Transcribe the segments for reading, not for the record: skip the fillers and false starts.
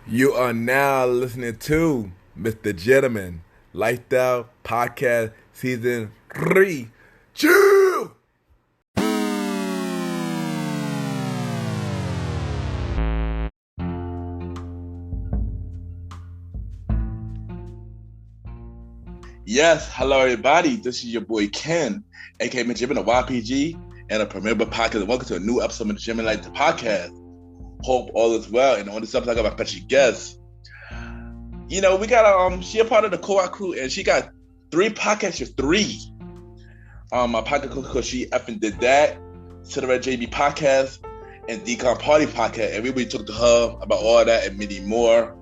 You are now listening to Mr. Gentleman Lifestyle Podcast Season 3. Chill! Yes, hello everybody. This is your boy Ken, aka Mr. Jim, a YPG, and a Premier Podcast. Welcome to a new episode of the Jim and Light the Podcast. Hope all is well. And on this episode, I got my special guest. We got she a part of the co-op crew, and she got 3 podcasts. My podcast crew, because she effing did that. Cigarette JB podcast and Decom Party podcast, and we really talked to her about all that and many more.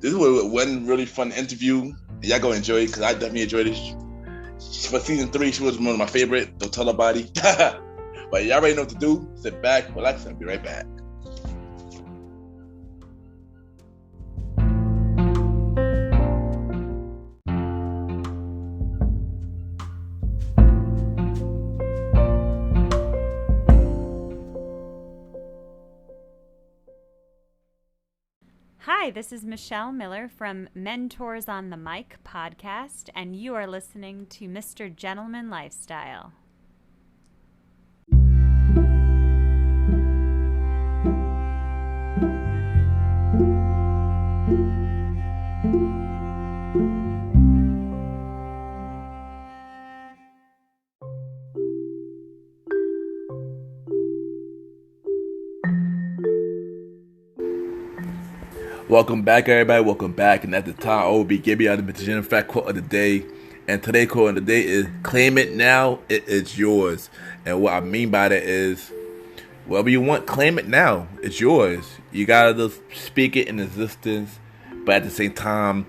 This was one really fun interview. Y'all gonna enjoy it because I definitely enjoyed it. For season 3, she was one of my favorite. Don't tell nobody. But y'all already know what to do. Sit back, relax, and I'll be right back. Hi, this is Michelle Miller from Mentors on the Mic podcast, and you are listening to Mr. Gentleman Lifestyle. Welcome back, everybody. Welcome back. And at the time, I will be giving you the Mr. Gentleman Fact Quote of the Day. And today's quote of the day is, claim it now, it is yours. And what I mean by that is, whatever you want, claim it now. It's yours. You gotta just speak it in existence, but at the same time,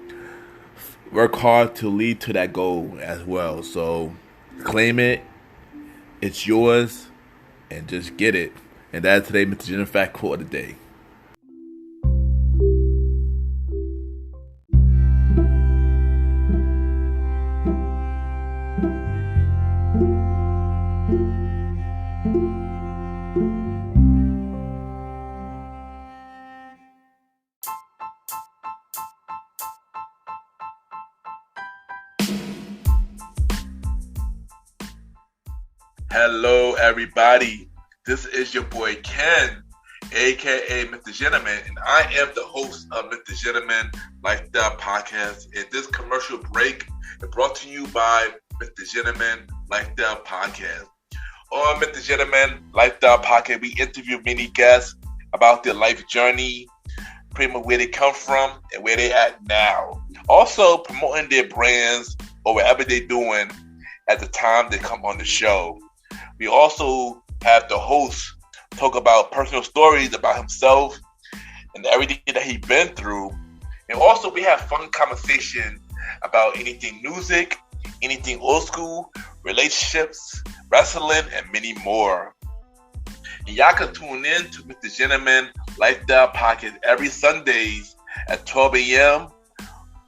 work hard to lead to that goal as well. So, claim it. It's yours. And just get it. And that's today's Mr. Gentleman Fact Quote of the Day. Hello, everybody. This is your boy Ken, aka Mr. Gentleman, and I am the host of Mr. Gentleman Lifestyle Podcast. And this commercial break is brought to you by Mr. Gentleman Lifestyle Podcast. On Mr. Gentleman Lifestyle Podcast, we interview many guests about their life journey, pretty much where they come from and where they at now. Also promoting their brands or whatever they're doing at the time they come on the show. We also have the host talk about personal stories about himself and everything that he's been through. And also we have fun conversation about anything music, anything old school, relationships, wrestling, and many more. And y'all can tune in to Mr. Gentleman Lifestyle Podcast every Sundays at 12 a.m.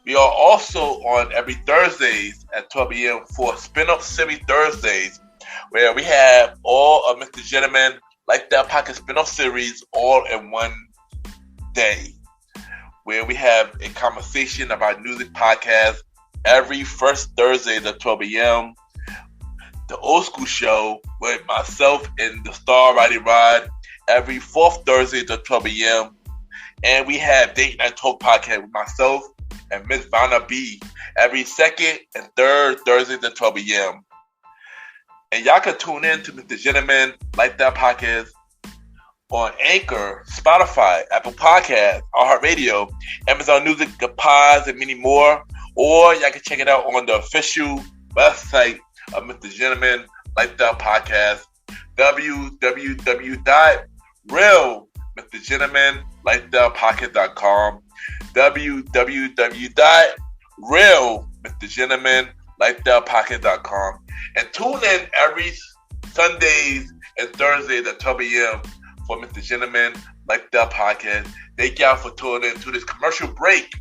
We are also on every Thursdays at 12 a.m. for Spin-Off Series Thursdays, where we have all of Mr. Gentleman Lifestyle Podcast spin-off series all in one day, where we have a conversation about music podcast every first Thursday at 12 a.m. The Old School Show with myself and the Star Riding Rod every fourth Thursday at 12 a.m. And we have Date Night Talk Podcast with myself and Miss Vanna B every second and third Thursdays at 12 a.m. And y'all can tune in to Mr. Gentleman Lifestyle Podcast on Anchor, Spotify, Apple Podcasts, iHeartRadio, Amazon Music, the Pods, and many more. Or y'all can check it out on the official website of Mr. Gentleman Lifestyle Podcast, www.realmrgentlemanlifestylepodcast.com, www.realmrgentlemanlifestylepodcast.com. And tune in every Sundays and Thursdays at 12 a.m. for Mr. Gentleman Lifestyle Podcast. Thank y'all for tuning in to this commercial break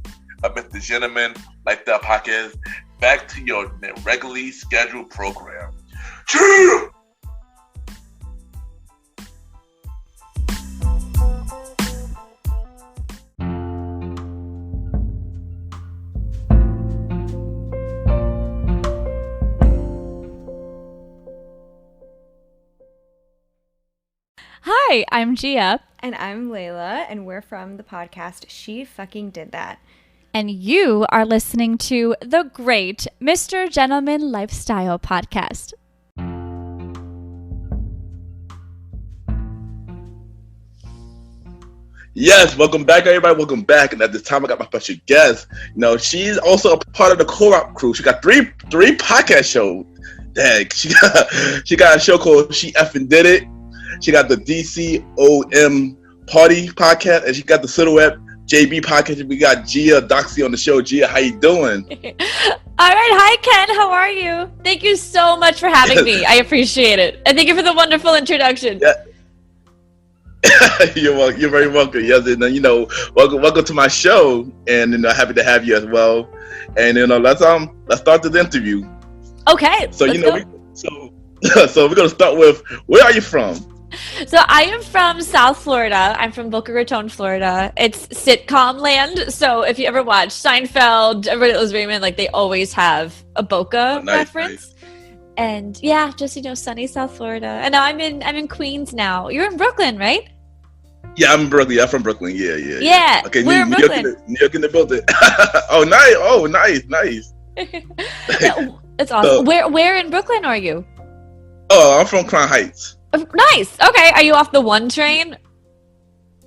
of Mr. Gentleman Lifestyle Podcast. Back to your regularly scheduled program. Cheers! Hi, I'm Gia. And I'm Layla, and we're from the podcast She Fucking Did That. And you are listening to the great Mr. Gentleman Lifestyle Podcast. Yes, welcome back, everybody. Welcome back. And at this time, I got my special guest. You know, she's also a part of the co-op crew. She got three podcast shows. Dang, she got a show called She Effing Did It. She got the DCOM Party podcast, and she got the Silhouette JB podcast. We got Gia Doxey on the show. Gia, how you doing? All right. Hi, Ken. How are you? Thank you so much for having me. I appreciate it. And thank you for the wonderful introduction. Yeah. You're very welcome. Yes, and welcome to my show, and happy to have you as well. And let's start this interview. Okay. So so we're gonna start with, where are you from? So I am from South Florida. I'm from Boca Raton, Florida. It's sitcom land. So if you ever watch Seinfeld, Everybody Loves Raymond, like they always have a Boca reference. Nice. And yeah, just sunny South Florida. And now I'm in Queens now. You're in Brooklyn, right? Yeah, I'm in Brooklyn. Yeah, I'm from Brooklyn. Yeah. Okay, we're in Brooklyn. New York in the building. Oh, nice. Oh, nice. That's awesome. So, where in Brooklyn are you? Oh, I'm from Crown Heights. Nice. Okay. Are you off the 1 train?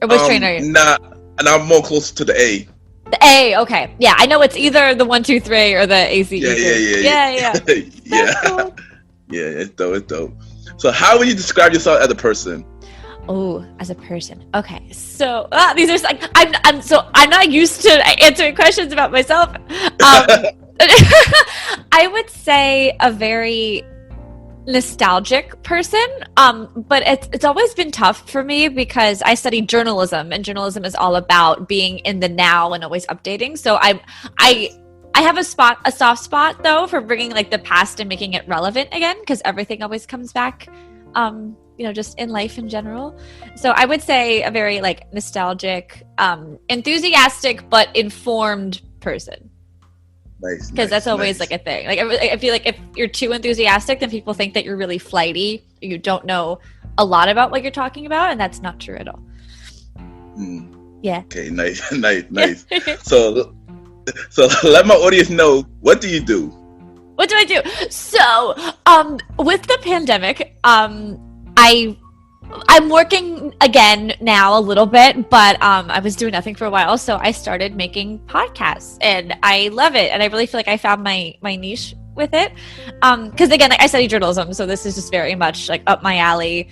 Or which train are you? Nah, and I'm more closer to the A. The A, okay. Yeah, I know it's either the 1, 2, 3 or the ACE. Yeah. Yeah. Cool. Yeah, it's dope. So how would you describe yourself as a person? Oh, as a person. Okay. So these are like I'm not used to answering questions about myself. I would say a very nostalgic person, but it's always been tough for me because I studied journalism, and journalism is all about being in the now and always updating. So I have a soft spot though for bringing like the past and making it relevant again, because everything always comes back, just in life in general. So I would say a very like nostalgic, enthusiastic but informed person. Nice. Because that's always like a thing. Like I feel like if you're too enthusiastic, then people think that you're really flighty. You don't know a lot about what you're talking about, and that's not true at all. Yeah. Okay. Nice. So let my audience know, what do you do? What do I do? So, with the pandemic, I'm working again now a little bit, but I was doing nothing for a while, so I started making podcasts, and I love it, and I really feel like I found my niche with it. Because again, I study journalism, so this is just very much like up my alley.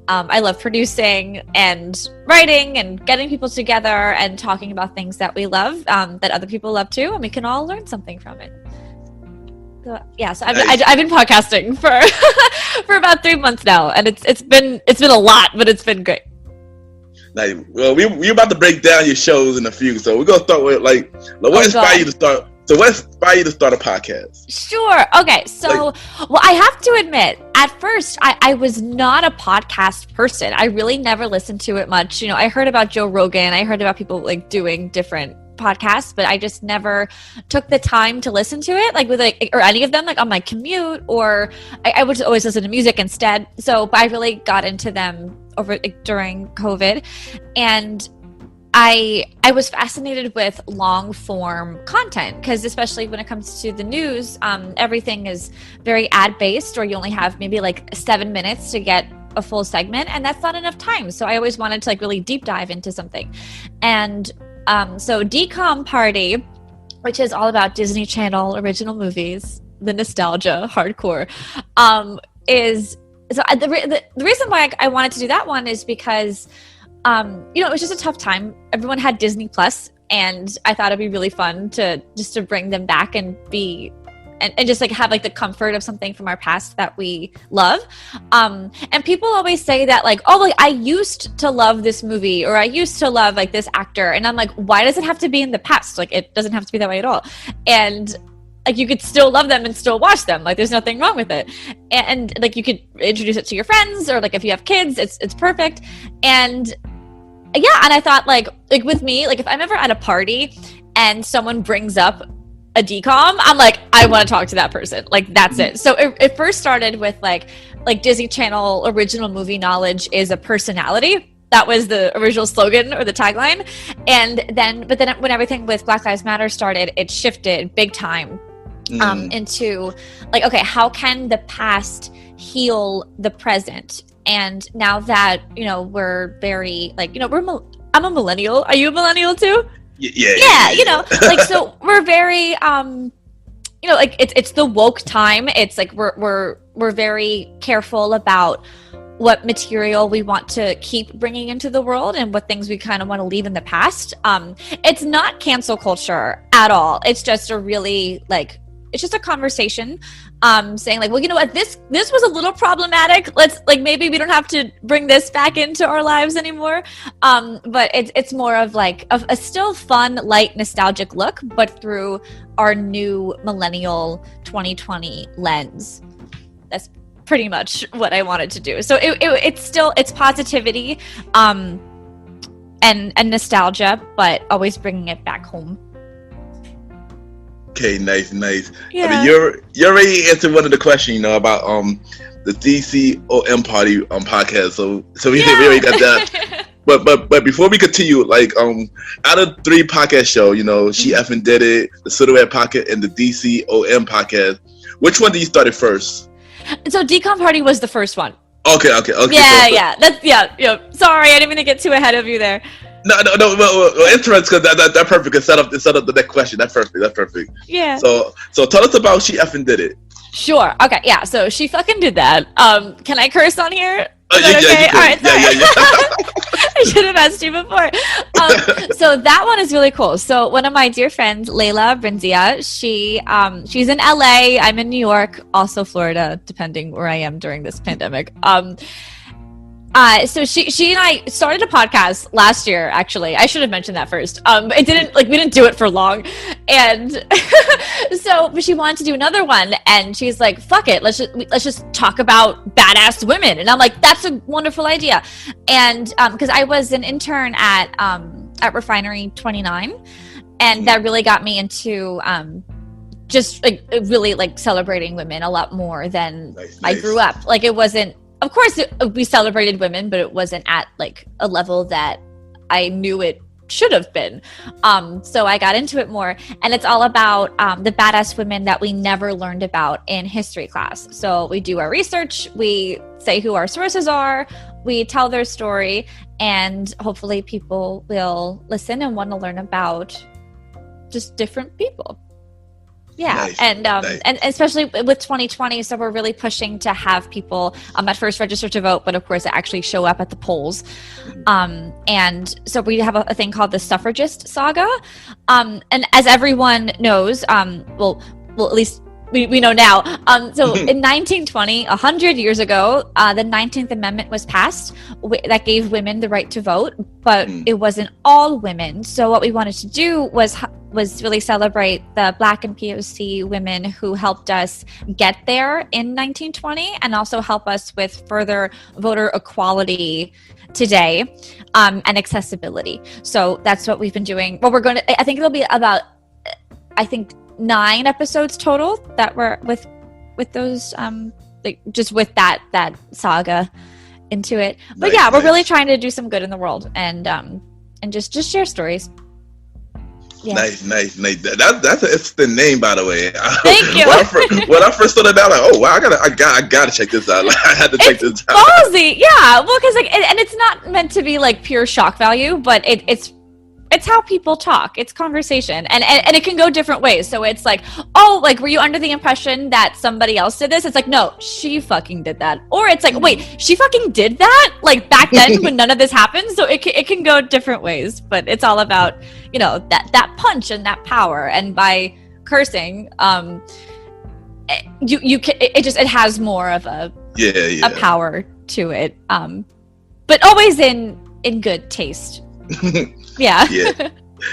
I love producing and writing and getting people together and talking about things that we love, that other people love too, and we can all learn something from it. So, yeah, so I've been podcasting for about 3 months now, and it's been a lot, but it's been great. Nice. Well, we're about to break down your shows in a few, so we're gonna start with what inspired you to start. So what inspired you to start a podcast? Sure. Okay. So, well, I have to admit, at first, I was not a podcast person. I really never listened to it much. I heard about Joe Rogan. I heard about people like doing different podcasts, but I just never took the time to listen to it, like with or any of them, like on my commute, or I would always listen to music instead. So, but I really got into them during COVID, and I was fascinated with long form content, because especially when it comes to the news, everything is very ad based, or you only have maybe like 7 minutes to get a full segment, and that's not enough time. So I always wanted to like really deep dive into something. And so dcom Party, which is all about Disney Channel original movies, the nostalgia hardcore, is so the reason why I wanted to do that one is because it was just a tough time. Everyone had Disney Plus, and I thought it'd be really fun to bring them back and be and just like have like the comfort of something from our past that we love. And people always say that like, oh, like I used to love this movie, or I used to love like this actor, and I'm like, why does it have to be in the past? Like it doesn't have to be that way at all. And like you could still love them and still watch them. Like there's nothing wrong with it. And like you could introduce it to your friends, or like if you have kids, it's perfect. And yeah, and I thought like with me, like if I'm ever at a party and someone brings up a dcom, I'm like, I want to talk to that person. Like that's it. So it first started with like like Disney Channel original movie knowledge is a personality. That was the original slogan or the tagline. But then when everything with Black Lives Matter started, it shifted big time into like, okay, how can the past heal the present? And now that, we're very like, I'm a millennial. Are you a millennial too? Yeah. Like, so we're very, like it's the woke time. It's like, we're very careful about what material we want to keep bringing into the world and what things we kind of want to leave in the past. It's not cancel culture at all. It's just a really like, it's just a conversation saying like, well, you know what, this was a little problematic. Let's like, maybe we don't have to bring this back into our lives anymore. But it's more of like a still fun, light, nostalgic look, but through our new millennial 2020 lens. That's pretty much what I wanted to do. So it's positivity and nostalgia, but always bringing it back home. Okay, nice. Yeah. I mean, you already answered one of the questions, about the DCOM party podcast. So we already got that. But before we continue, like out of 3 podcast shows, She Effing Did It, the Silhouette Pocket, and the DCOM podcast, which one did you start first? So dcom party was the first one. Okay. Yeah. That's Sorry, I didn't mean to get too ahead of you there. No. Well, interesting, because that perfect. Set up the next question. That's perfect. Yeah. So tell us about She Effing Did It. Sure. Okay. Yeah. So she fucking did that. Can I curse on here? Is yeah, that okay? All right. Yeah. I should have asked you before. So that one is really cool. So one of my dear friends, Layla Brinzia, she's in LA. I'm in New York, also Florida, depending where I am during this pandemic. So she and I started a podcast last year, actually. I should have mentioned that first. We didn't do it for long. And but she wanted to do another one, and she's like, fuck it, let's just talk about badass women. And I'm like, that's a wonderful idea. And because I was an intern at Refinery 29, and that really got me into just like really like celebrating women a lot more than nice. I grew up. Like, it wasn't, of course we celebrated women, but it wasn't at like a level that I knew it should have been. So I got into it more, and it's all about the badass women that we never learned about in history class. So we do our research, we say who our sources are, we tell their story, and hopefully people will listen and want to learn about just different people. Yeah, nice. And especially with 2020, so we're really pushing to have people at first register to vote, but of course actually show up at the polls. And so we have a thing called the suffragist saga. And as everyone knows, well, at least we know now. So in 1920, 100 years ago, the 19th Amendment was passed that gave women the right to vote, but it wasn't all women. So what we wanted to do was really celebrate the Black and POC women who helped us get there in 1920, and also help us with further voter equality today, and accessibility. So that's what we've been doing. Well, I think it'll be about, 9 episodes total that were with those, like just with that saga into it. But nice, we're really trying to do some good in the world, and just share stories. Yeah. Nice. That's an interesting name, by the way. Thank you. When I first started out, like, oh wow, I gotta check this out. Like, I had to check this out. Ballsy, yeah. Well, because and it's not meant to be like pure shock value, but it's how people talk. It's conversation, and it can go different ways. So it's like, oh, like, were you under the impression that somebody else did this? It's like, no, she fucking did that. Or it's like, wait, she fucking did that? Like, back then when none of this happened? So it can go different ways, but it's all about, that punch and that power. And by cursing, it has more of a power to it. But always in good taste. Yeah.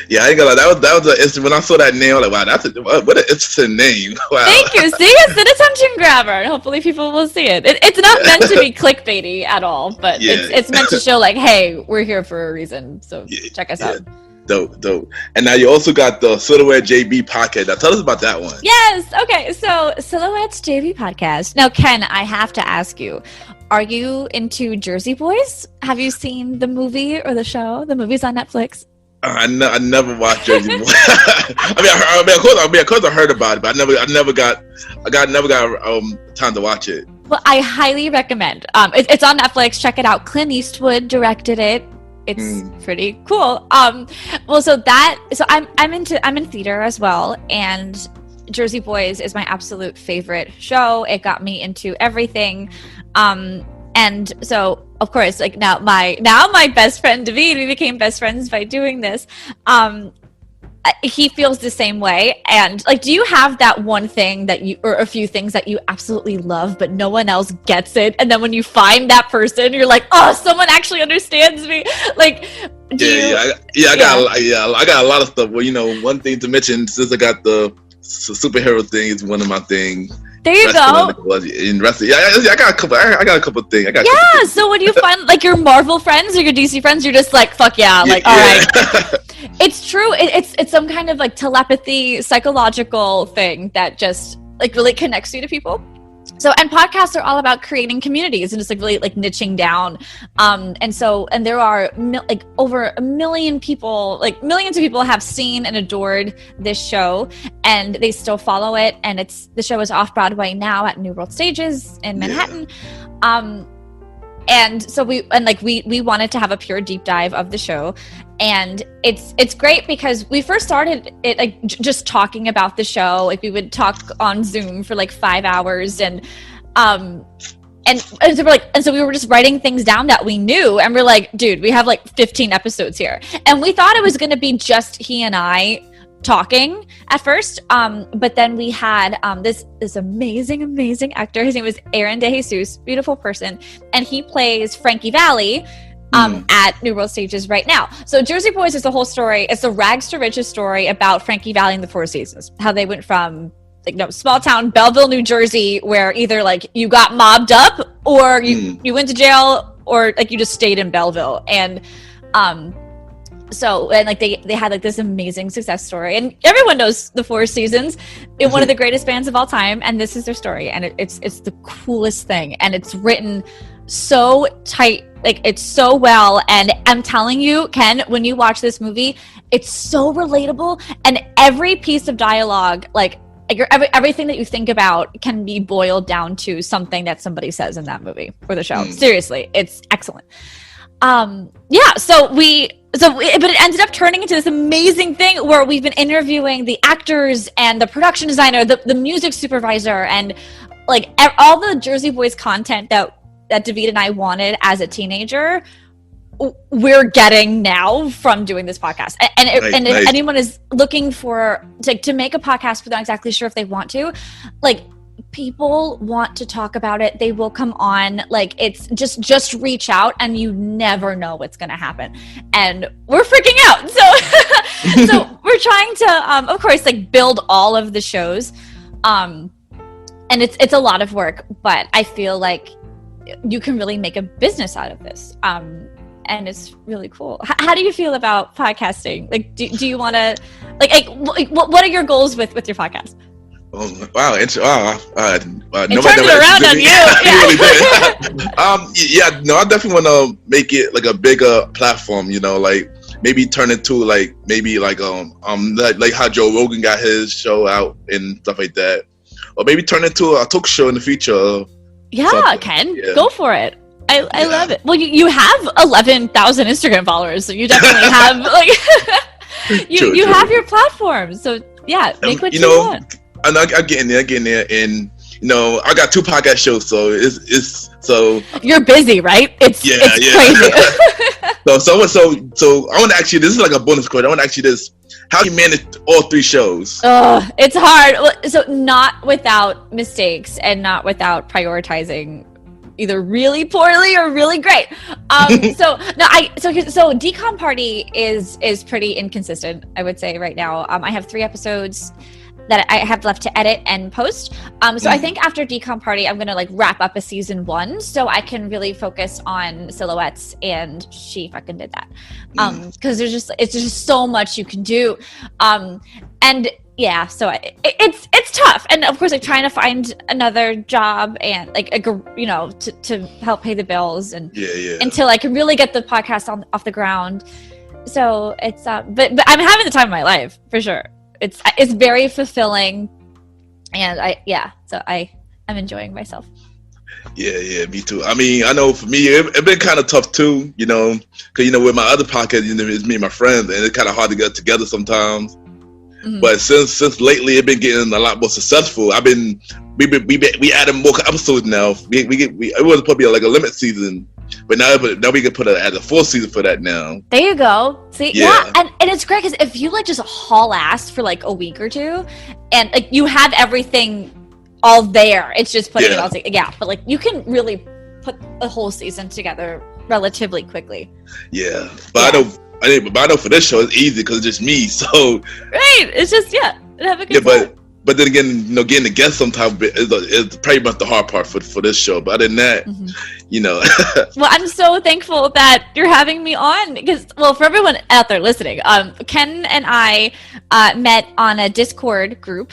Yeah, I ain't gonna lie. That was an instant. When I saw that name, I was like, wow, what an interesting name. Wow. Thank you. See, it's an attention grabber, and hopefully people will see it. It's not meant to be clickbaity at all, but it's meant to show like, hey, we're here for a reason. So check us out. Dope. And now you also got the Silhouette JB podcast. Now tell us about that one. Yes. Okay. So Silhouette's JV podcast. Now, Ken, I have to ask you, are you into Jersey Boys? Have you seen the movie or the show? The movie's on Netflix. I never watched Jersey Boys. Of course I heard about it, but I never got time to watch it. Well, I highly recommend. It's on Netflix. Check it out. Clint Eastwood directed it. It's pretty cool. So I'm in theater as well, and Jersey Boys is my absolute favorite show. It got me into everything. And so of course, like now my best friend David, we became best friends by doing this. He feels the same way. And like, do you have that one thing or a few things that you absolutely love, but no one else gets it? And then when you find that person, you're like, oh, someone actually understands me. Like, I got a lot of stuff. Well, one thing to mention, since I got the superhero thing, is one of my things. There you go. In wrestling, I got a couple things. So when you find like your Marvel friends or your DC friends, you're just like, fuck yeah, like all right. It's true. It's some kind of like telepathy, psychological thing that just like really connects you to people. So, and podcasts are all about creating communities and just like really like niching down. And there are like over 1 million people, like millions of people have seen and adored this show, and they still follow it. And the show is off Broadway now at New World Stages in Manhattan. And so we wanted to have a pure deep dive of the show. And it's great because we first started it like just talking about the show. Like we would talk on Zoom for like 5 hours, and so we were just writing things down that we knew, and we're like, dude, we have like 15 episodes here, and we thought it was going to be just he and I talking at first, but then we had this amazing actor. His name was Aaron DeJesus, beautiful person, and he plays Frankie Valli at New World Stages right now. So Jersey Boys is the whole story. It's a rags to riches story about Frankie Valli and the Four Seasons, how they went from small town Belleville, New Jersey, where either like you got mobbed up or you went to jail, or like you just stayed in Belleville. And they had like this amazing success story, and everyone knows the Four Seasons, one of the greatest bands of all time, and this is their story, and it's the coolest thing, and it's written so tight, like it's so well. And I'm telling you, Ken, when you watch this movie, it's so relatable, and every piece of dialogue, like everything that you think about can be boiled down to something that somebody says in that movie or the show. Seriously, it's excellent. But it ended up turning into this amazing thing where we've been interviewing the actors and the production designer, the music supervisor, and like all the Jersey Boys content that David and I wanted as a teenager, we're getting now from doing this podcast. And if anyone is looking for to make a podcast but not exactly sure if they want to, like, people want to talk about it, they will come on. Like, it's just reach out, and you never know what's going to happen. And we're freaking out. So we're trying to of course like build all of the shows, and it's a lot of work, but I feel like you can really make a business out of this, and it's really cool. How do you feel about podcasting? Like, do you want to like what are your goals with your podcast? Oh, wow! It turned it around on you. I definitely want to make it like a bigger platform. Like maybe turn it to like like how Joe Rogan got his show out and stuff like that, or maybe turn it to a talk show in the future. Yeah, Ken, go for it. I love it. Well, you have 11,000 Instagram followers, so you definitely have like you have your platform. So yeah, make what you want. And I'm getting there, and I got 2 podcast shows, so it's so you're busy, right? It's crazy. so I want to ask you, this is like a bonus question. I want to ask you this: how do you manage all 3 shows? Oh, it's hard. So not without mistakes, and not without prioritizing either really poorly or really great. So dcom party is pretty inconsistent, I would say right now. I have 3 episodes. that I have left to edit and post. So I think after Decom Party, I'm gonna like wrap up a season 1, so I can really focus on Silhouettes and She Fucking Did That. Because it's just so much you can do. And yeah, so it's tough, and of course, like trying to find another job and like to help pay the bills and until I can really get the podcast off the ground. So it's but I'm having the time of my life for sure. It's very fulfilling, and I'm enjoying myself. Yeah, me too. I mean, I know for me, it been kind of tough too, because with my other podcast, it's me and my friends, and it's kind of hard to get together sometimes. Mm-hmm. But since lately, it's been getting a lot more successful. We added more episodes now. It was probably like a limit season, but now we can put it as a full season for that now. There you go. See, yeah, and it's great because if you like just haul ass for like a week or two, and like you have everything all there, it's just putting it all together. Yeah, but like you can really put a whole season together relatively quickly. Yeah, but I know for this show it's easy because it's just me. So right, it's just have a good time. But then again, getting the guests sometimes is pretty much the hard part for this show. But other than that, Well, I'm so thankful that you're having me on because, well, for everyone out there listening, Ken and I met on a Discord group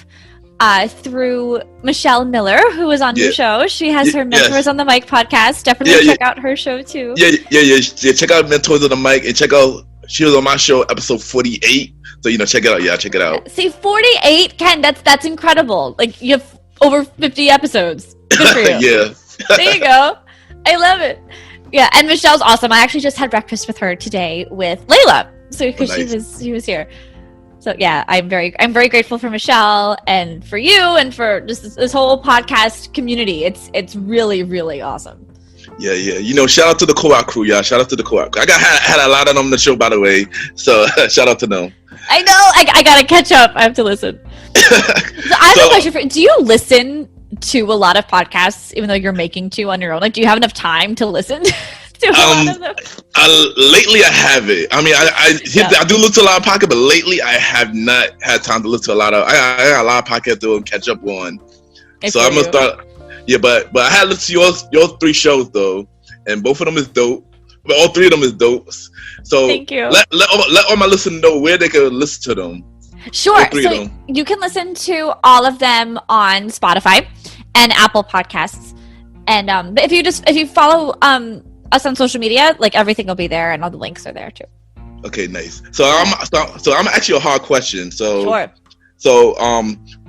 through Michelle Miller, who was on your show. She has her Mentors on the Mic podcast. Definitely check out her show too. Yeah. Check out Mentors on the Mic and check out. She was on my show, episode 48. So check it out. Yeah, check it out. See, 48, Ken. That's incredible. Like you have over 50 episodes. Good for you. Yeah. There you go. I love it. Yeah, and Michelle's awesome. I actually just had breakfast with her today with Layla. So because she was here. So yeah, I'm very grateful for Michelle and for you and for just this whole podcast community. It's really, really awesome. Yeah. Shout out to the co-op crew, y'all. Shout out to the co-op. I had a lot of them on the show, by the way. So shout out to them. I know. I gotta catch up. I have to listen. So I have a question for you. Do you listen to a lot of podcasts, even though you're making 2 on your own? Like, do you have enough time to listen to a lot of them? Lately, I haven't. I mean, I do listen to a lot of podcasts, but lately I have not had time to listen to a lot of. I got a lot of podcasts to catch up on. So I'm gonna start. Yeah, but I had listened to your 3 shows though, and both of them is dope. But all 3 of them is dope. So thank you. Let all my listeners know where they can listen to them. Sure. So you can listen to all of them on Spotify and Apple Podcasts. And but if you follow us on social media, like everything will be there and all the links are there too. Okay, nice. So I'm actually a hard question. So sure. So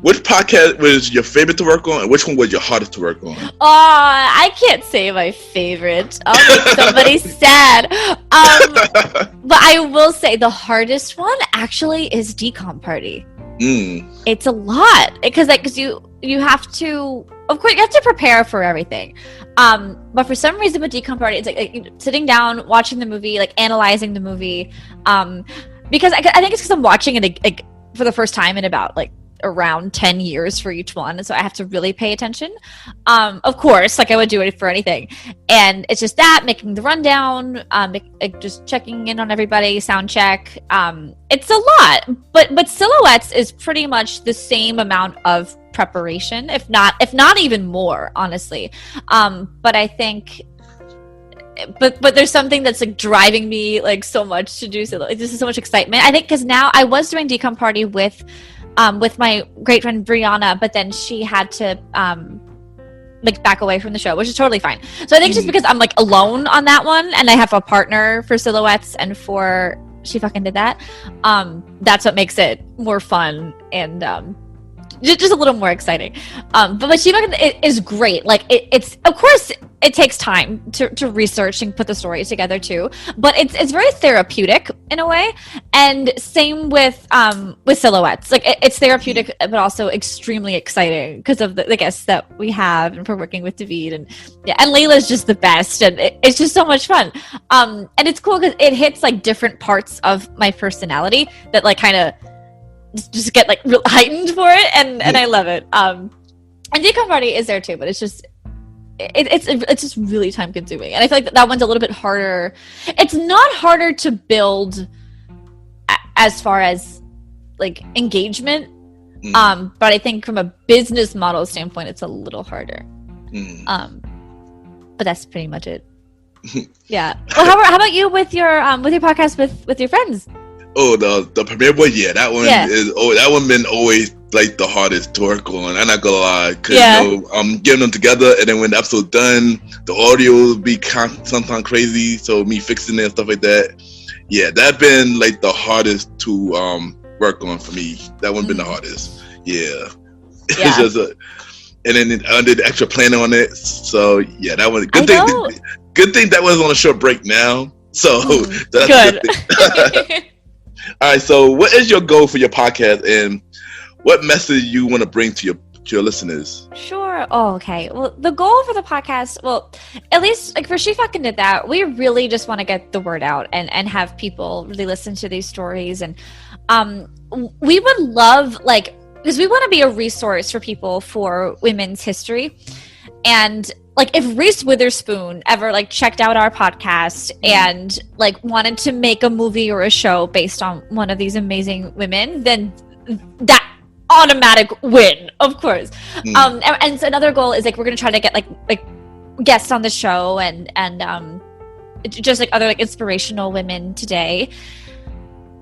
which podcast was your favorite to work on, and which one was your hardest to work on? Oh, I can't say my favorite. I'll make somebody sad. But I will say the hardest one actually is Decom Party. It's a lot because you have to, of course, you have to prepare for everything. But for some reason with Decom Party, it's like sitting down, watching the movie, like analyzing the movie. Because I think it's because I'm watching it like for the first time in about like around 10 years for each one, so I have to really pay attention. Of course, like I would do it for anything, and it's just that making the rundown, just checking in on everybody, sound check. It's a lot, but Silhouettes is pretty much the same amount of preparation, if not even more, honestly. But I think. But there's something that's like driving me like so much to do so. Like, this is so much excitement. I think because now I was doing Decom Party with my great friend Brianna, but then she had to like back away from the show, which is totally fine. So I think just because I'm like alone on that one, and I have a partner for Silhouettes and for She Fucking Did That, that's what makes it more fun and just a little more exciting. But She Fucking is great. Like it's of course it takes time to research and put the stories together too, but it's very therapeutic in a way. And same with Silhouettes. Like it's therapeutic, but also extremely exciting because of the guests that we have, and for working with David and Layla's just the best, and it's just so much fun. And it's cool because it hits like different parts of my personality that like kind of just get like real heightened for it, and I love it. And Decom Party is there too, but it's just it's just really time consuming, and I feel like that one's a little bit harder. It's not harder to build as far as like engagement, But I think from a business model standpoint, it's a little harder. But that's pretty much it. Yeah. Well, how about you with your podcast with your friends? Oh, the Premiere Boy, yeah, that one is. Oh, that one been always like the hardest to work on. I'm not gonna lie, cause I'm getting them together, and then when the episode's done, the audio will be sometimes crazy. So me fixing it and stuff like that. Yeah, that been like the hardest to work on for me. That one been the hardest. Yeah. It's just and then I did extra planning on it. So yeah, that was good thing. Good thing that was on a short break now. So that's good. A good thing. All right. So what is your goal for your podcast, and what message you want to bring to your listeners? Sure. Oh, okay. Well, the goal for the podcast, well, at least like for She Fucking Did That, we really just want to get the word out and have people really listen to these stories. And we would love, like, because we want to be a resource for people for women's history. And like if Reese Witherspoon ever like checked out our podcast and like wanted to make a movie or a show based on one of these amazing women, then that automatic win, of course. And so another goal is like we're gonna try to get like guests on the show and just like other like inspirational women today.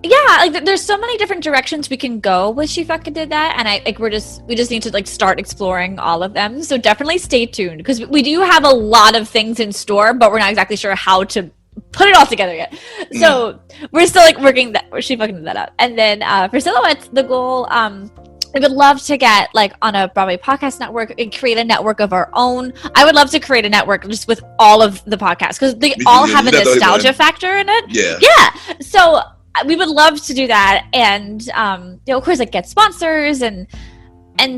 Yeah, like there's so many different directions we can go with She Fucking Did That, and we just need to like start exploring all of them. So definitely stay tuned because we do have a lot of things in store, but we're not exactly sure how to put it all together yet. So we're still like working She Fucking Did That out. And then for Silhouettes, the goal we would love to get like on a Broadway podcast network and create a network of our own. I would love to create a network just with all of the podcasts because they all have a nostalgia factor in it. Yeah. So we would love to do that, and of course, like get sponsors and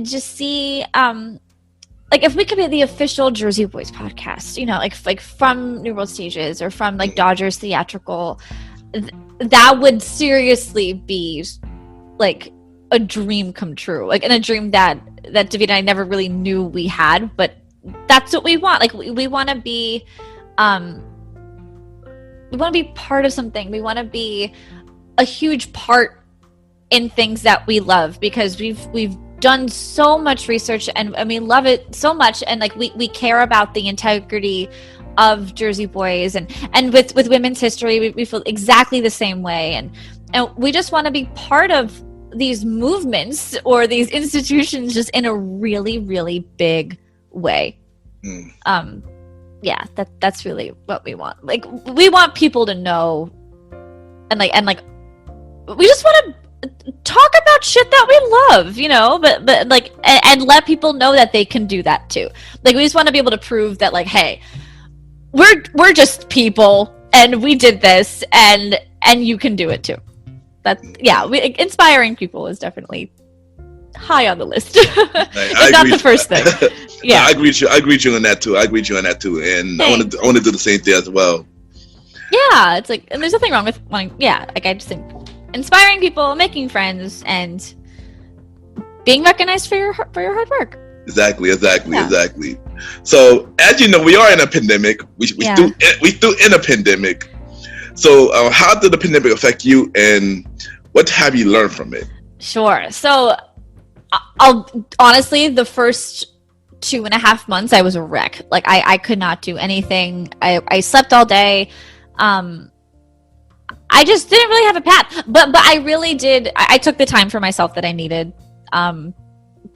just see like if we could be the official Jersey Boys podcast, like from New World Stages or from like Dodgers Theatrical, that would seriously be like a dream come true, like in a dream that David and I never really knew we had, but that's what we want. Like we want to be part of something. We want to be a huge part in things that we love because we've done so much research and we love it so much, and like we care about the integrity of Jersey Boys and with women's history we feel exactly the same way, and we just want to be part of these movements or these institutions just in a really, really big way. Yeah, that's really what we want. Like we want people to know and we just want to talk about shit that we love, but like and let people know that they can do that too. Like we just want to be able to prove that like, hey, we're just people and we did this and you can do it too. Inspiring people is definitely high on the list. It's not the first thing. Yeah, I agree with you on that too. And thanks. I want to do the same thing as well. Yeah, it's like, and there's nothing wrong with wanting. Yeah, like I just think inspiring people, making friends, and being recognized for your hard work. Exactly. So as you know, we are in a pandemic. We still in a pandemic. So how did the pandemic affect you, and what have you learned from it? Sure. So I'll honestly, the first 2.5 months I was a wreck. Like I could not do anything. I slept all day. I just didn't really have a path, but I really did. I took the time for myself that I needed to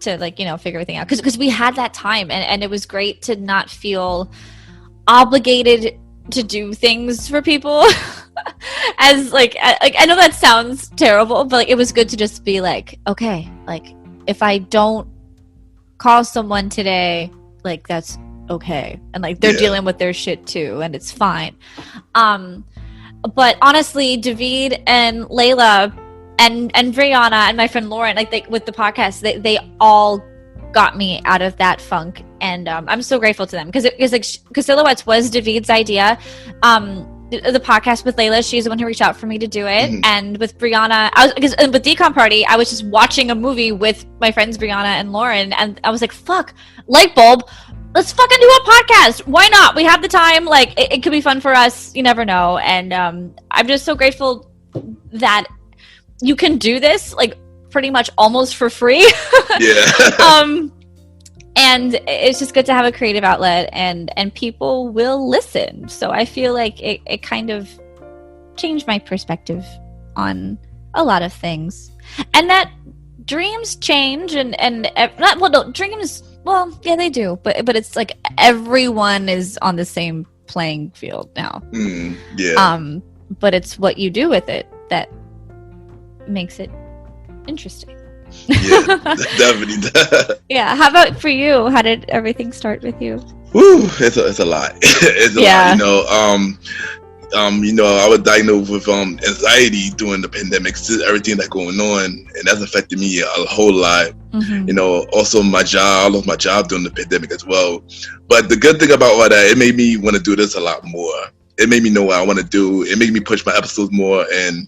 figure everything out because we had that time and it was great to not feel obligated to do things for people. As like I know that sounds terrible, but like it was good to just be like, okay, like if I don't call someone today, like that's okay, and like they're dealing with their shit too, and it's fine. But honestly, David and Layla and Brianna and my friend Lauren, like with the podcast, they all got me out of that funk, and I'm so grateful to them because Silhouettes was David's idea. The podcast with Layla, she's the one who reached out for me to do it, and with Brianna, with dcom Party, I was just watching a movie with my friends Brianna and Lauren, and I was like, "Fuck, light bulb, let's fucking do a podcast. Why not? We have the time. Like, it could be fun for us. You never know." And I'm just so grateful that you can do this, like pretty much almost for free. Yeah. And it's just good to have a creative outlet, and people will listen. So I feel like it kind of changed my perspective on a lot of things, and that dreams change, and not, well, no, dreams, well, yeah, they do, but it's like everyone is on the same playing field now. Yeah. But it's what you do with it that makes it interesting. Yeah, definitely. Yeah. How about for you? How did everything start with you? Woo, it's a lot. It's a lot. I was diagnosed with anxiety during the pandemic, everything that's going on, and that's affected me a whole lot. Mm-hmm. Also my job, I lost my job during the pandemic as well. But the good thing about all that, it made me want to do this a lot more. It made me know what I want to do. It made me push my episodes more, and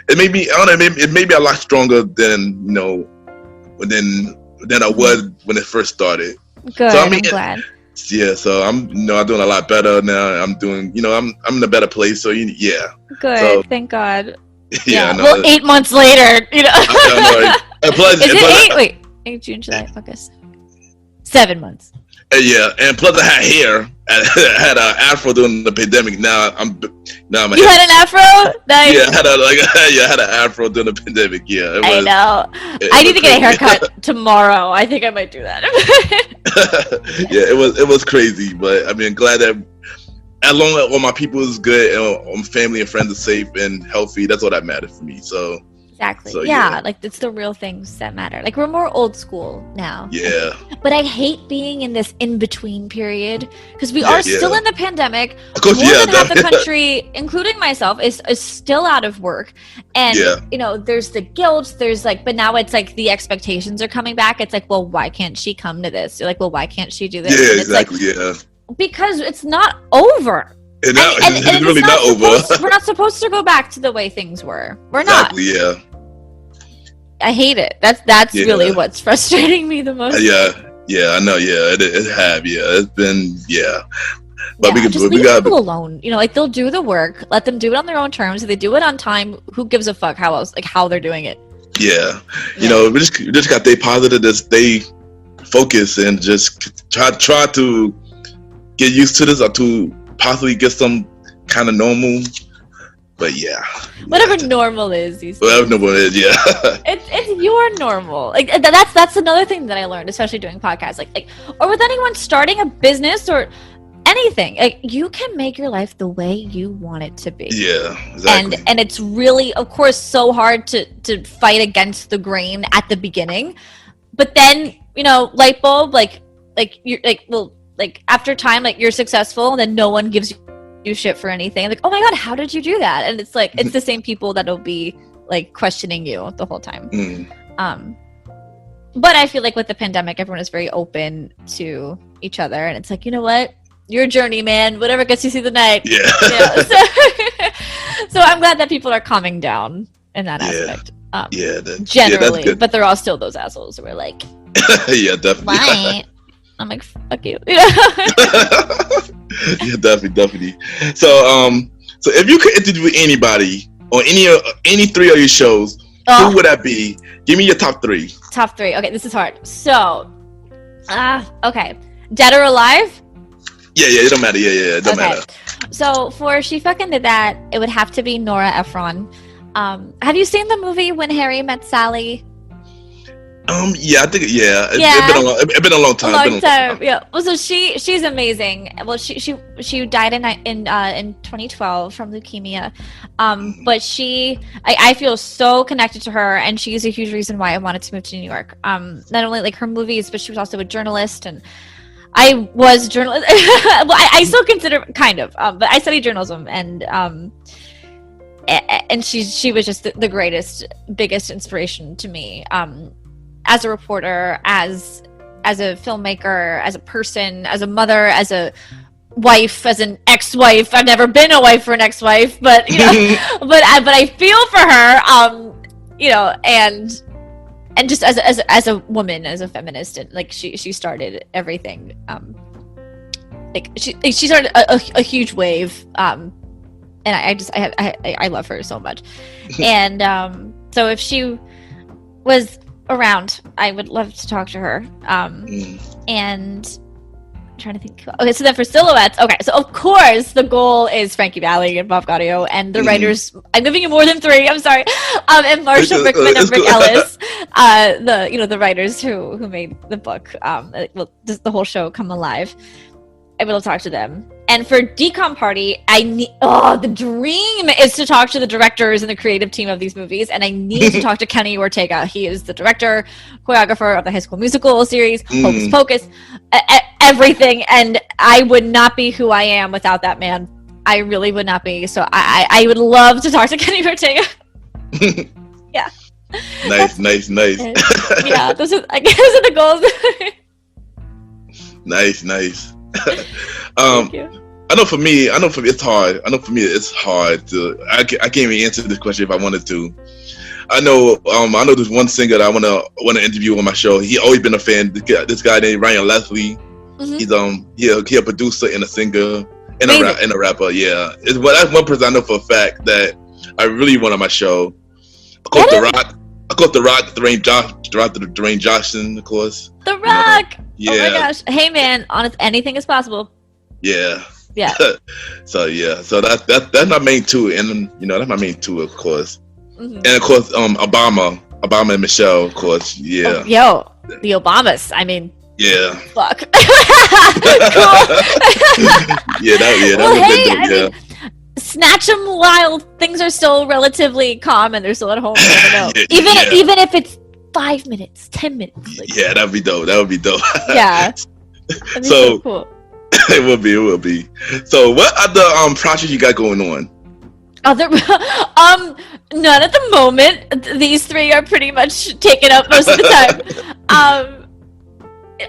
it made me, I don't know, it made me a lot stronger than than I was when it first started. Good. So, I mean, I'm glad. Yeah, so I'm doing a lot better now. I'm doing, I'm in a better place. So yeah. Good. So, thank God. Yeah. No, well, 8 months later, And plus, Is it 8? Wait, 8, June, July, August. 7 months. Yeah, and plus I had hair. I had an afro during the pandemic. Now I'm. You had an afro? Nice. Yeah, I had an afro during the pandemic. Yeah, I know. I need to get a haircut tomorrow. I think I might do that. Yeah, it was crazy, but I mean, glad that as long as all my people is good and my family and friends are safe and healthy, that's all that matters for me. So. Exactly. So, yeah, like it's the real things that matter. Like we're more old school now. Yeah. But I hate being in this in-between period because we are still in the pandemic. Of course, more than half the country, including myself, is still out of work. And there's the guilt, there's like, but now it's like the expectations are coming back. It's like, well, why can't she come to this? You're like, well, why can't she do this? Yeah, and it's exactly. Like, because it's not over. And it's really not over. We're not supposed to go back to the way things were. We're exactly, not. Yeah. I hate it. That's really what's frustrating me the most. Yeah, I know. Yeah, it's been But we leave people alone. Like they'll do the work. Let them do it on their own terms. If they do it on time, who gives a fuck how they're doing it? Yeah, we just got to stay positive, to stay focused, and just try to get used to this, or to possibly get some kind of normal. But whatever normal is these days. Whatever normal is, it's your normal. Like that's another thing that I learned, especially doing podcasts, like or with anyone starting a business or anything. Like you can make your life the way you want it to be. Yeah, exactly. And it's really, of course, so hard to fight against the grain at the beginning, but then light bulb, like you're like after time, like you're successful, and then no one gives you shit for anything. Like, oh my god, how did you do that? And it's like it's the same people that'll be like questioning you the whole time. But I feel like with the pandemic, everyone is very open to each other, and it's like, you know what, your journey, man, whatever gets you through the night. So I'm glad that people are calming down in that aspect. Generally, that's but they're all still those assholes who are like, yeah, definitely. Why? I'm like, fuck you. Yeah, definitely. So if you could interview anybody on any 3 of your shows, who would that be? Give me your top 3. Top 3. Okay, this is hard. So, okay, dead or alive? Yeah, it don't matter. Yeah, it don't matter. So for She Fucking Did That, it would have to be Nora Ephron. Have you seen the movie When Harry Met Sally? Yeah, I think it's been a long time. Yeah. Well, so she's amazing. Well, she died in 2012 from leukemia. But I feel so connected to her, and she's a huge reason why I wanted to move to New York. Not only like her movies, but she was also a journalist, and I was a journalist. Well, I still consider kind of, but I studied journalism, and she was just the greatest, biggest inspiration to me. As a reporter, as a filmmaker, as a person, as a mother, as a wife, as an ex-wife. I've never been a wife or an ex-wife, but but I feel for her, and just as a woman, as a feminist, and like she started everything. Like she started a huge wave, and I love her so much, and so if she was around, I would love to talk to her. And I'm trying to think. Okay, so then for silhouettes, okay, so of course the goal is Frankie Valli and Bob Gaudio, and the writers. I'm giving you more than 3. I'm sorry. And Marshall Brickman and Rick Ellis, the writers who made the book. The whole show come alive. I will talk to them. And for Decom Party, the dream is to talk to the directors and the creative team of these movies, and I need to talk to Kenny Ortega. He is the director, choreographer of the High School Musical series, Hocus Pocus, everything, and I would not be who I am without that man. I really would not be. So I would love to talk to Kenny Ortega. Yeah. Nice. Yeah, those are the goals. Nice. Thank you. I know for me it's hard. I can't even answer this question if I wanted to. I know there's one singer that I wanna interview on my show. He always been a fan. This guy named Ryan Leslie. He's a producer and a singer and a rapper. Yeah, that's one person I know for a fact that I really want on my show. Of course, The Rock, Dwayne Johnson, of course. The Rock. Yeah. Oh my gosh. Hey man, anything is possible. Yeah. Yeah. So that's my main 2, and that's my main 2, of course. And of course, Obama and Michelle, of course. Yeah. Oh, the Obamas. I mean. Yeah. Fuck. Cool. I mean, snatch them while things are still relatively calm and they're still at home. I don't know. Even if it's 5 minutes, 10 minutes. Yeah, that'd be dope. Yeah. That'd be so cool. It will be. So what other projects you got going on? None at the moment. These 3 are pretty much taken up most of the time.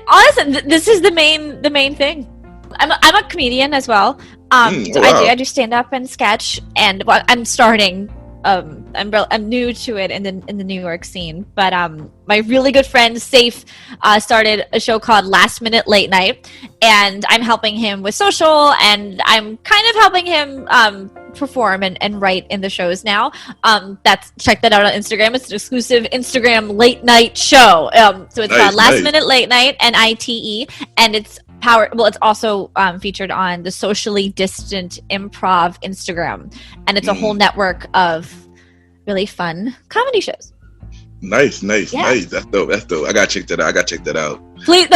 Honestly, this is the main thing. I'm a comedian as well. So wow. I do stand up and sketch, and I'm starting. I'm new to it in the New York scene, but my really good friend Safe started a show called Last Minute Late Night, and I'm helping him with social, and I'm kind of helping him perform and write in the shows now. Check that out on Instagram. It's an exclusive Instagram late night show. So it's called Last Minute Late Night, NITE, and it's it's also featured on the Socially Distant Improv Instagram, and it's a whole network of really fun comedy shows. Nice. That's dope. I gotta check that out. Please,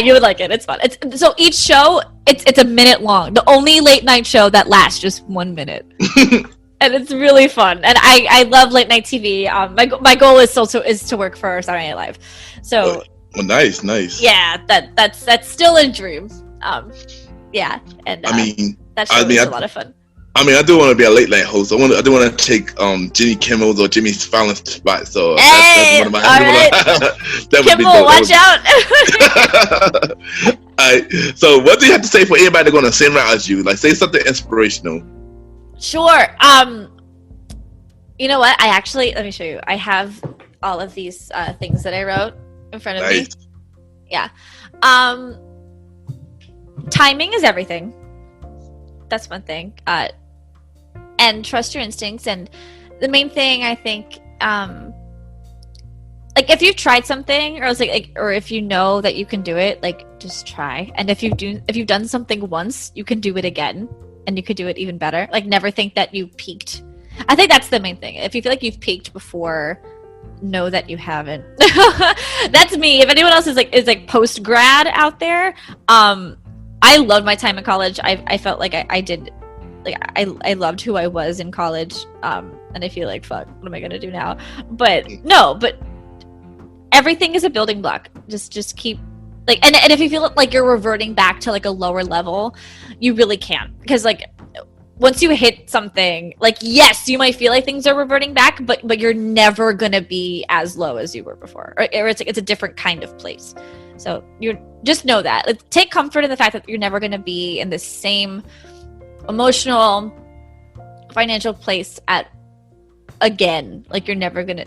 you would like it. It's fun. So each show, it's a minute long. The only late night show that lasts just 1 minute, and it's really fun. And I love late night TV. My goal is to work for Saturday Night Live. So. Well, nice. Yeah, that's still a dream. Yeah, and that show is a lot of fun. I do want to be a late night host. I do want to take Jimmy Kimmel's or Jimmy Fallon's spot. So hey, that's one of my. That Kimmel, watch out! All right. So, what do you have to say for anybody going to same route as you? Like, say something inspirational. Sure. You know what? Let me show you. I have all of these things that I wrote in front of me. Yeah. Timing is everything. That's one thing. And trust your instincts. And the main thing, I think, if you've tried something, or if you know that you can do it, just try. And if you've done something once, you can do it again, and you could do it even better. Never think that you peaked. I think that's the main thing. If you feel like you've peaked before, know that you haven't. That's me. If anyone else is post grad out there, I loved my time in college. I felt like I did, I loved who I was in college, and I feel like, fuck, what am I gonna do now? But everything is a building block. Just keep and if you feel like you're reverting back to a lower level, you really can't, because once you hit something, yes, you might feel like things are reverting back, but you're never gonna be as low as you were before, or it's a different kind of place. So you just know that. Take comfort in the fact that you're never gonna be in the same emotional, financial place again. You're never gonna.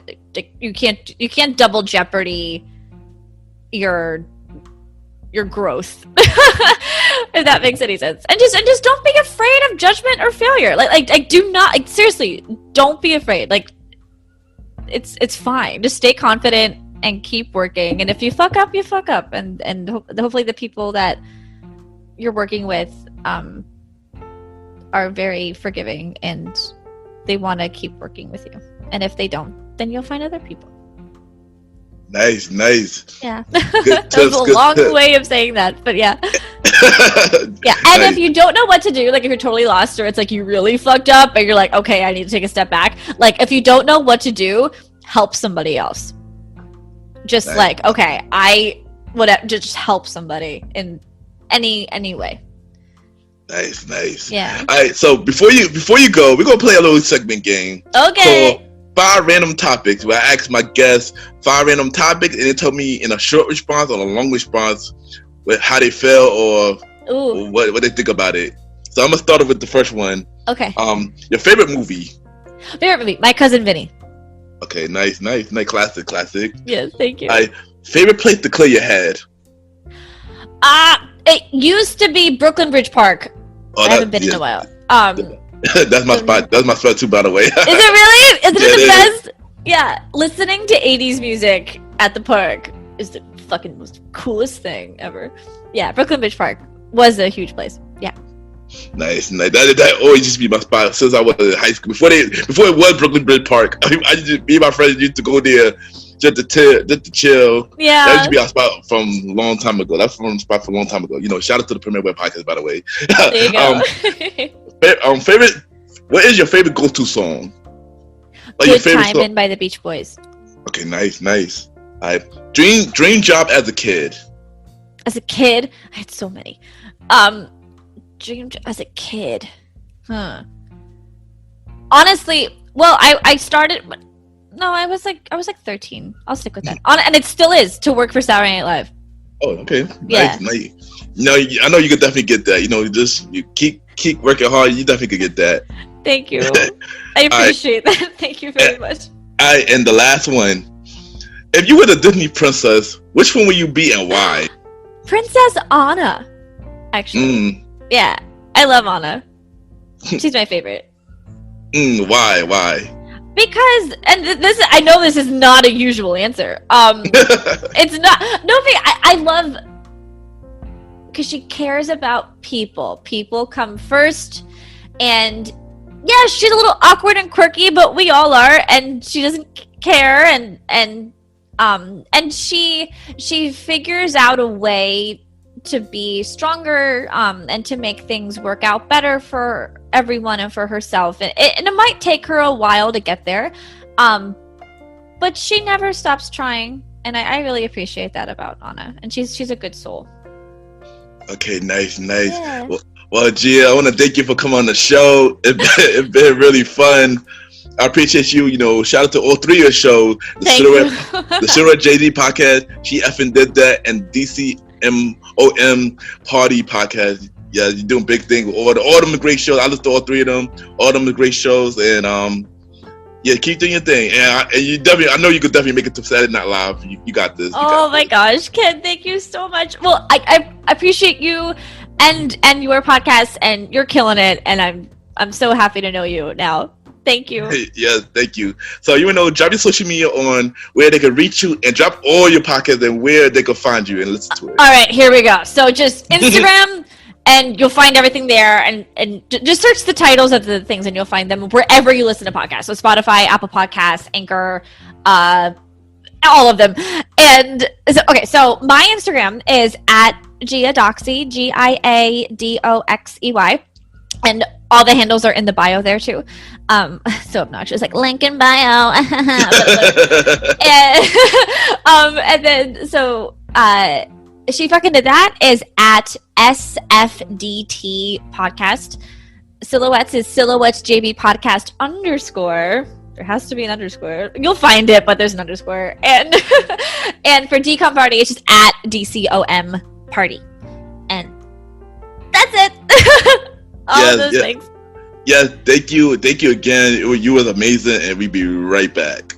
You can't double jeopardy your growth. If that makes any sense. And just don't be afraid of judgment or failure. Do not, seriously, don't be afraid. it's fine. Just stay confident and keep working. And if you fuck up, you fuck up. And hopefully the people that you're working with are very forgiving and they want to keep working with you. And if they don't, then you'll find other people. Nice. Yeah. Good That was a long way of saying that, but yeah. Yeah, and if you don't know what to do, like if you're totally lost or it's like you really fucked up and you're like, okay, I need to take a step back. Like if you don't know what to do, help somebody else. Just like, okay, just help somebody in any way. Nice. Yeah. All right, so before you go, we're gonna play a little segment game. Okay. Called 5 random topics, where I asked my guests 5 random topics, and they told me in a short response or a long response with how they feel or what they think about it. So I'm gonna start off with the first one. Okay. Your favorite movie? My Cousin Vinny. Okay, nice. Classic. Yes, thank you. Favorite place to clear your head? It used to be Brooklyn Bridge Park. I haven't been in a while. That's my spot. That's my spot too, by the way. Is it really? Is it the best? Yeah. Listening to 80s music at the park is the fucking most coolest thing ever. Yeah, Brooklyn Bridge Park was a huge place. Yeah. Nice. That always used to be my spot since I was in high school. Before it was Brooklyn Bridge Park, me and my friends used to go there just to chill. Yeah. That used to be our spot from a long time ago. That's from the spot from a long time ago. Shout out to the Premier Web Podcast, by the way. There you go. Favorite. What is your favorite go-to song? Like Good Time In by the Beach Boys. Okay, nice. Dream job as a kid. As a kid, I had so many. Dream job as a kid. Honestly, well, I started. No, I was like 13. I'll stick with that. And it still is to work for Saturday Night Live. Oh, okay. Yeah. Nice. I know you could definitely get that. You keep working hard. You definitely could get that. Thank you. I appreciate that. Thank you very much. And the last one. If you were the Disney princess, which one would you be and why? Princess Anna. Actually. Yeah. I love Anna. She's my favorite. Why? Because, and I know this is not a usual answer. It's not. No, I love, because she cares about people. People come first, and yeah, she's a little awkward and quirky, but we all are, and she doesn't care, and she figures out a way to be stronger, and to make things work out better for everyone and for herself, and it might take her a while to get there, but she never stops trying, and I really appreciate that about Anna, and she's a good soul. Okay, nice. Yeah. Well, Gia, I want to thank you for coming on the show. It's been really fun. I appreciate you. Shout out to all 3 of your shows. The Silhouette JD podcast, she effing did that, and dcom Party podcast. Yeah, you're doing big things. All them great shows. I listened to all 3 of them. All them great shows, and yeah, keep doing your thing. And you definitely, I know you could definitely make it to Saturday Night Live. You got this. My gosh, Ken, thank you so much. Well, I appreciate you and your podcast, and you're killing it. And I'm so happy to know you now. Thank you. Yeah, thank you. So drop your social media on where they can reach you, and drop all your podcasts and where they can find you and listen to it. All right, here we go. So just Instagram. And you'll find everything there, and just search the titles of the things, and you'll find them wherever you listen to podcasts. So Spotify, Apple Podcasts, Anchor, all of them. And so my Instagram is at Gia Doxey, GIADOXEY, and all the handles are in the bio there too. So obnoxious, like link in bio. And then so She Fucking Did That is at SFDT podcast. Silhouettes is Silhouettes JB podcast _ There has to be an underscore. You'll find it, but there's an underscore. And and for dcom Party, it's just at dcom Party. And that's it. All of those things. Yeah, thank you again. You was amazing, and we'll be right back.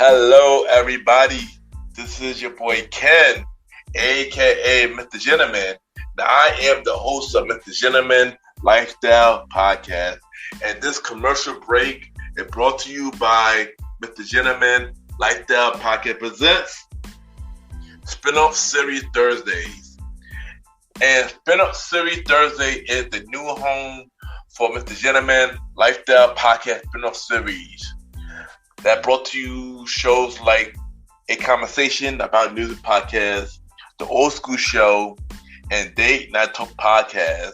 Hello, everybody. This is your boy Ken, aka Mr. Gentleman. Now, I am the host of Mr. Gentleman Lifestyle Podcast. And this commercial break is brought to you by Mr. Gentleman Lifestyle Podcast presents Spinoff Series Thursdays. And Spinoff Series Thursday is the new home for Mr. Gentleman Lifestyle Podcast Spinoff Series. That brought to you shows like A Conversation About Music Podcast, The Old School Show, and Date Night Talk Podcast.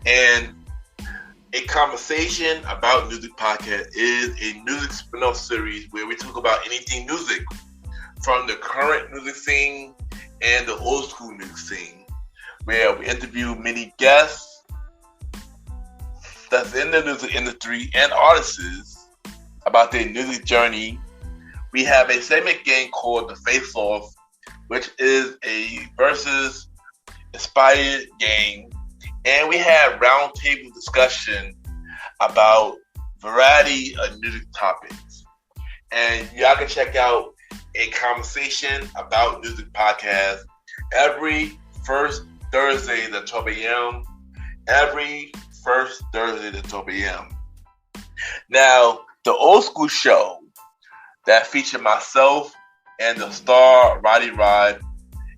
And A Conversation About Music Podcast is a music spin-off series where we talk about anything music, from the current music scene and the old school music scene, where we interview many guests that's in the music industry and artists about their music journey. We have a segment game called The Face Off, which is a versus inspired game. And we have roundtable discussion about variety of music topics. And y'all can check out A Conversation About Music Podcast every first Thursday at 12 a.m. Every first Thursday at 12 a.m. Now, the Old School Show that featured myself and the star Roddy Rod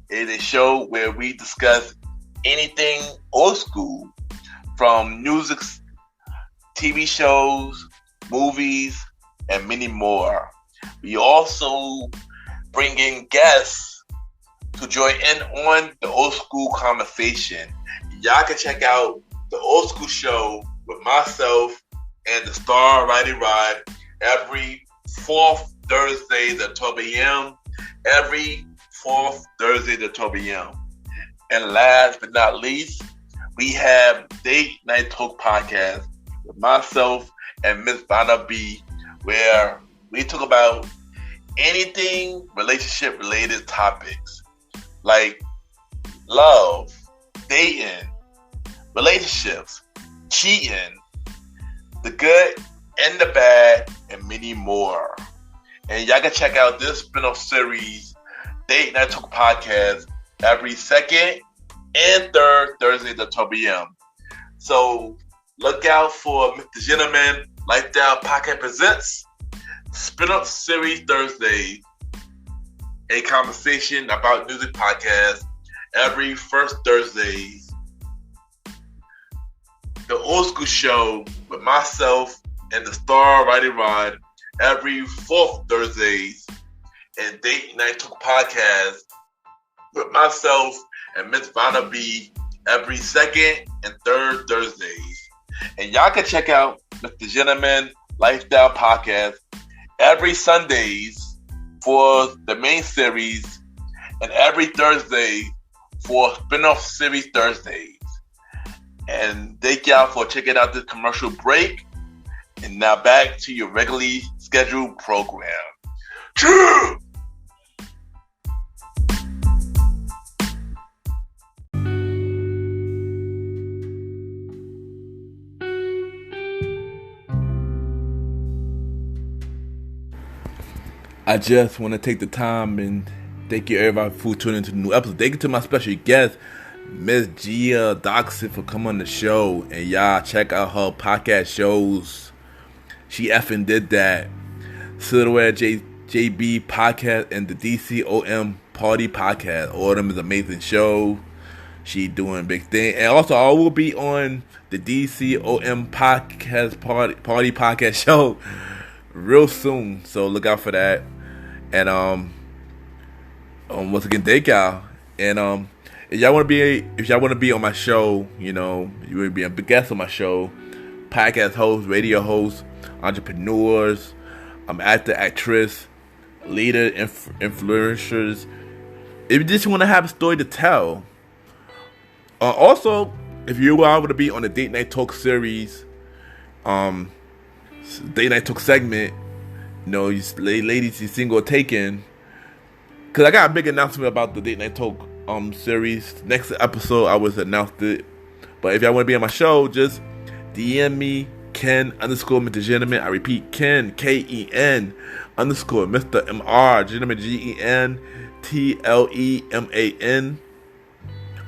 is a show where we discuss anything old school, from music, TV shows, movies, and many more. We also bring in guests to join in on the old school conversation. Y'all can check out the Old School Show with myself and the star Roddy Rod every fourth Thursday at 12 a.m. Every fourth Thursday at 12 a.m. And last but not least, we have Date Night Talk Podcast with myself and Miss Vanna B, where we talk about anything relationship related topics like love, dating, relationships, cheating, the good and the bad, and many more. And y'all can check out this spin-off series, Date Night Talk Podcast, every second and third Thursday at 12 p.m. So look out for Mr. Gentleman Lifestyle Podcast presents Spin-off Series Thursday, A Conversation About Music Podcast every first Thursday. The Old School Show with myself and the star Roddy Rod every fourth Thursdays, and Date Night Talk Podcast with myself and Miss Vanna B every second and third Thursdays. And y'all can check out Mr. Gentleman Lifestyle Podcast every Sundays for the main series and every Thursday for spin-off series Thursdays. And thank y'all for checking out this commercial break. And now back to your regularly scheduled program. True! I just want to take the time and thank you everybody for tuning into the new episode. Thank you to my special guest, Miss Gia Doxey, for coming on the show. And y'all check out her podcast shows. She effing did that. Silhouette JB podcast and the DCOM Party podcast. All of them is amazing show. She doing big thing. And also I will be on the DCOM podcast party podcast show real soon. So look out for that. And once again, thank y'all. And if y'all want to be on my show, you know, you want to be a big guest on my show, podcast host, radio host, entrepreneurs, actor, actress, leader, influencers. If you just want to have a story to tell. Also, if you are going to be on the Date Night Talk series, Date Night Talk segment, you know, you ladies, you single or taken, because I got a big announcement about the Date Night Talk series. Next episode, I was announced it. But if y'all want to be on my show, just DM me Ken underscore Mr. Gentleman. I repeat, Ken, Ken underscore Mr. MR, Gentleman, GENTLEMAN.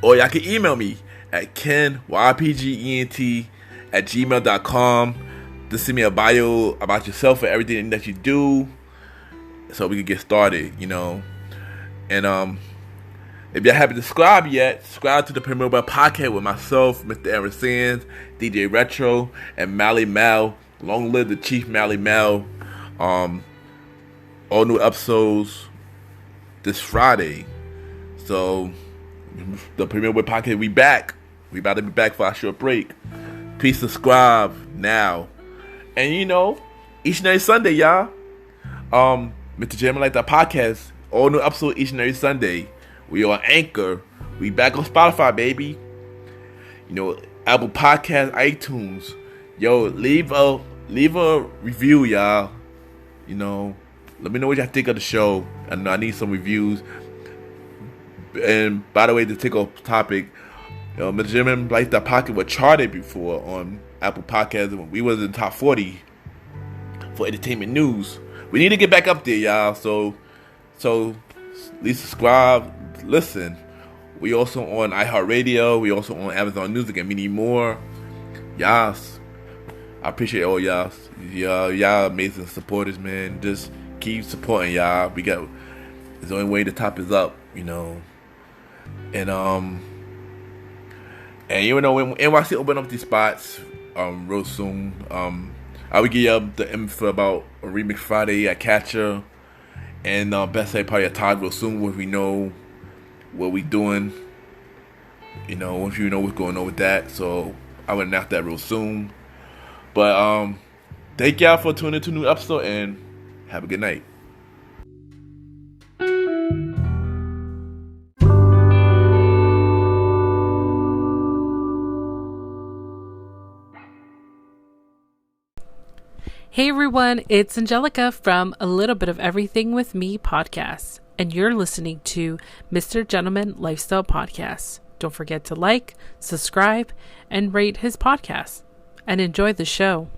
Or y'all can email me at kenypgent@gmail.com. Just send me a bio about yourself and everything that you do, so we can get started, you know. And if y'all haven't subscribed yet, subscribe to the Premier Mobile Podcast with myself, Mr. Aaron Sands, DJ Retro, and Mally Mal. Long live the Chief Mally Mal. All new episodes this Friday. So the Premier Mobile Podcast, we back. We about to be back for our short break. Please subscribe now. And you know, each and every Sunday, y'all, Mr. Gentleman Like That Podcast, all new episodes each and every Sunday. We on Anchor. We back on Spotify, baby. You know, Apple Podcast, iTunes. Yo, leave a review, y'all. You know, let me know what y'all think of the show. I know I need some reviews. And by the way, to take off topic, Mr. Gentleman Like That Podcast was charted before on Apple Podcasts. We was in top 40 for entertainment news. We need to get back up there, y'all. So please subscribe, listen. We also on iHeartRadio. We also on Amazon Music and many more. Y'all, I appreciate all y'all. Y'all amazing supporters, man. Just keep supporting y'all. It's the only way the top is up, you know. And you know, when NYC open up these spots real soon, I will give you the info about a Remix Friday at Catcher and Best Side Party at Todd real soon, when we know what we doing. You know, if you know what's going on with that. So I will announce that real soon. But thank y'all for tuning into a new episode, and have a good night. Hey everyone, it's Angelica from A Little Bit of Everything with Me podcast, and you're listening to Mr. Gentleman Lifestyle Podcast. Don't forget to like, subscribe, and rate his podcast, and enjoy the show.